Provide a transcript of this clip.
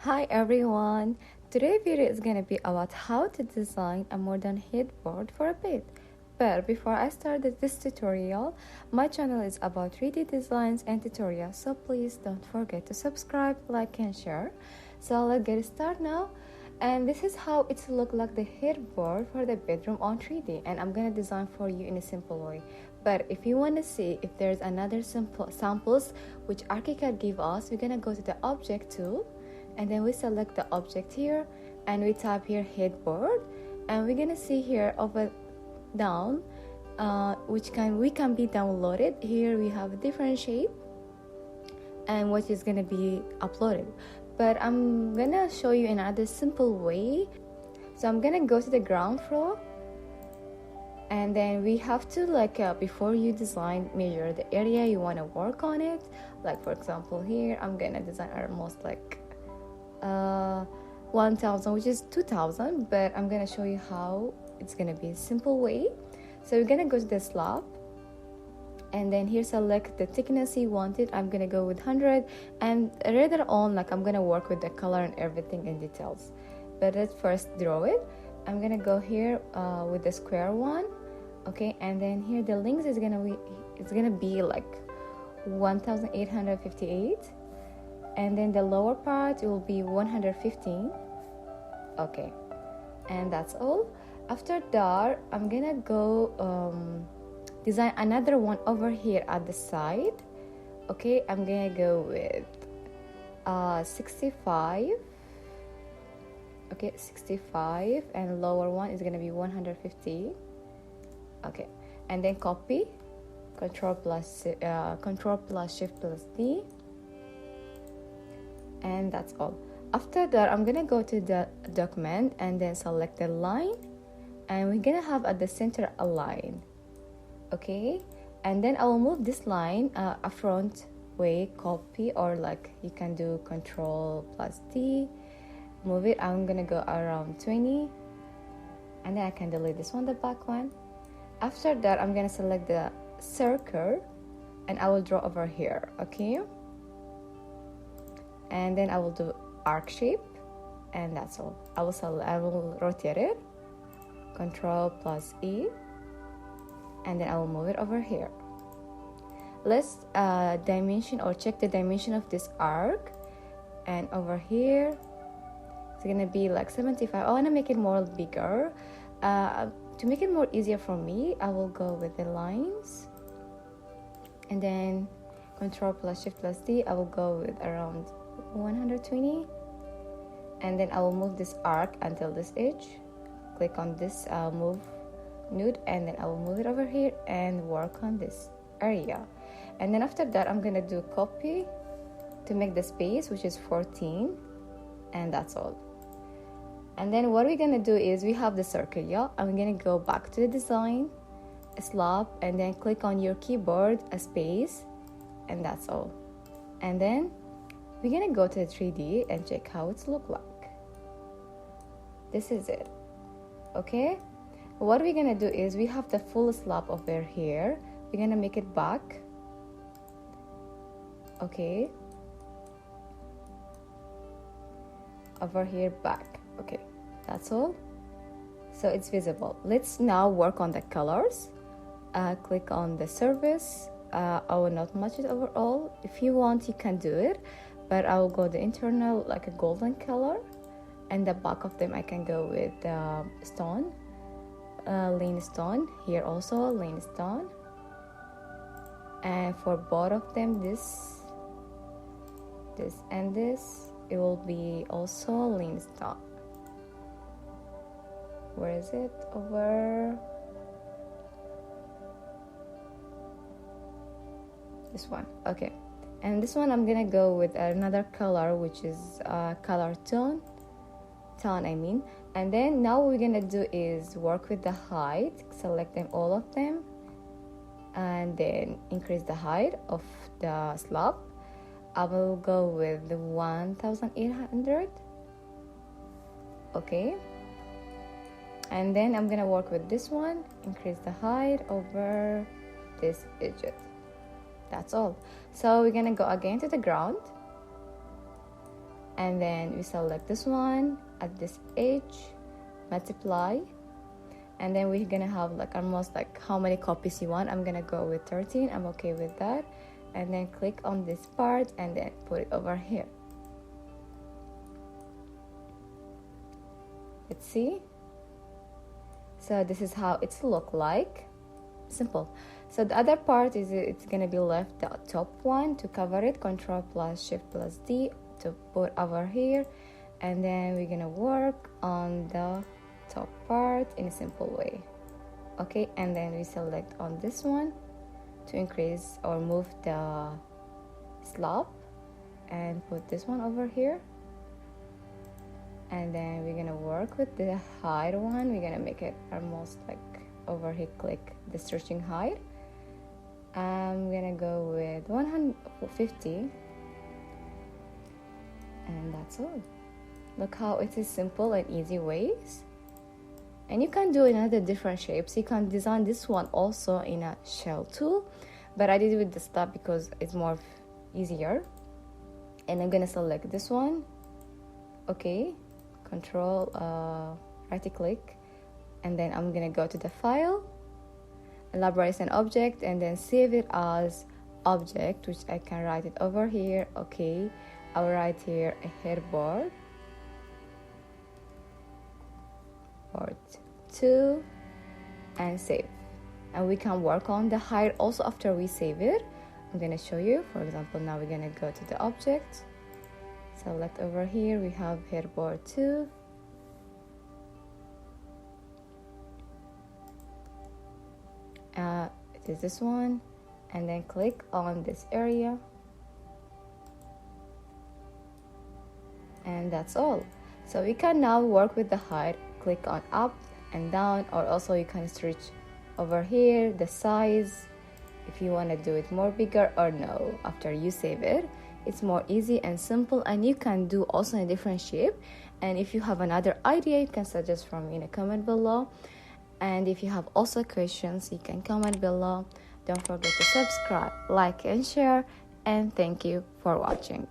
Hi everyone! Today's video is gonna be about how to design a modern headboard for a bed. But before I start this tutorial, my channel is about 3D designs and tutorials, so please don't forget to subscribe, like and share. So let's get started now. And this is how it's look like the headboard for the bedroom on 3D, and I'm gonna design for you in a simple way. But if you want to see if there's another simple samples which ArchiCad give us, we're gonna go to the object tool, and then we select the object here and we type here headboard, and we're gonna see here over down which we can be downloaded. Here we have a different shape and what is gonna be uploaded, but I'm gonna show you another simple way. So I'm gonna go to the ground floor, and then we have to before you design, measure the area you want to work on it. Like for example here I'm gonna design almost 1000, which is 2000, but I'm gonna show you how it's gonna be a simple way. So we're gonna go to the slab, and then here select the thickness you wanted. I'm gonna go with 100, and later on I'm gonna work with the color and everything in details, but let's first draw it. I'm gonna go here with the square one, okay, and then here the length is gonna be like 1858, and then the lower part will be 115. Okay, and that's all. After that I'm gonna go design another one over here at the side. Okay, I'm gonna go with 65. Okay, 65, and lower one is gonna be 150. Okay, and then copy, control plus shift plus D, and that's all. After that I'm gonna go to the document and then select the line, and we're gonna have at the center a line. Okay, and then I will move this line a front way, copy, or you can do control plus D, move it. I'm gonna go around 20, and then I can delete this one, the back one. After that I'm gonna select the circle and I will draw over here. Okay, and then I will do arc shape, and that's all. I will rotate it, control plus E, and then I will move it over here. Let's dimension or check the dimension of this arc, and over here it's gonna be 75. I want to make it more bigger. To make it more easier for me, I will go with the lines, and then control plus shift plus D, I will go with around 120, and then I will move this arc until this edge. Click on this move node, and then I will move it over here and work on this area. And then after that I'm gonna do copy to make the space, which is 14, and that's all. And then what we're gonna do is we have the circle, yeah, I'm gonna go back to the design, slab, and then click on your keyboard a space, and that's all. And then we're gonna go to the 3D and check how it's look like. This is it. Okay, what we're gonna do is we have the full slab over here. We're gonna make it back. Okay, over here back. Okay, that's all. So it's visible. Let's now work on the colors. Click on the surface. I will not match it overall. If you want you can do it, but I will go the internal like a golden color, and the back of them I can go with stone, lean stone. Here also lean stone, and for both of them, this and this, it will be also lean stone. Where is it? Over this one. Okay, and this one I'm gonna go with another color, which is color tone, I mean. And then now what we're gonna do is work with the height. Select them, all of them, and then increase the height of the slab. I will go with the 1800. Okay, and then I'm gonna work with this one, increase the height over this edge. That's all. So we're gonna go again to the ground, and then we select this one at this edge, multiply, and then we're gonna have like almost like how many copies you want. I'm gonna go with 13. I'm okay with that. And then click on this part and then put it over here. Let's see. So this is how it's look like. Simple. So the other part is it's gonna be left the top one to cover it. Control plus Shift plus D to put over here, and then we're gonna work on the top part in a simple way. Okay, and then we select on this one to increase or move the slope, and put this one over here. And then we're gonna work with the height one. We're gonna make it almost like over here, click the stretching height. I'm gonna go with 150, and that's all. Look how it is simple and easy ways. And you can do another different shapes. You can design this one also in a shell tool, but I did it with the stop because it's more easier. And I'm gonna select this one. Okay, control right click, and then I'm gonna go to the file, elaborate an object, and then save it as object, which I can write it over here. Okay, I'll write here a headboard part 2 and save. And we can work on the height also after we save it. I'm gonna show you. For example, now we're gonna go to the object, select over here, we have headboard 2, it is this one, and then click on this area, and that's all. So we can now work with the height. Click on up and down, or also you can stretch over here the size if you want to do it more bigger or no. After you save it, it's more easy and simple, and you can do also a different shape. And if you have another idea, you can suggest from me in a comment below. And if you have also questions, you can comment below. Don't forget to subscribe, like and share, and thank you for watching.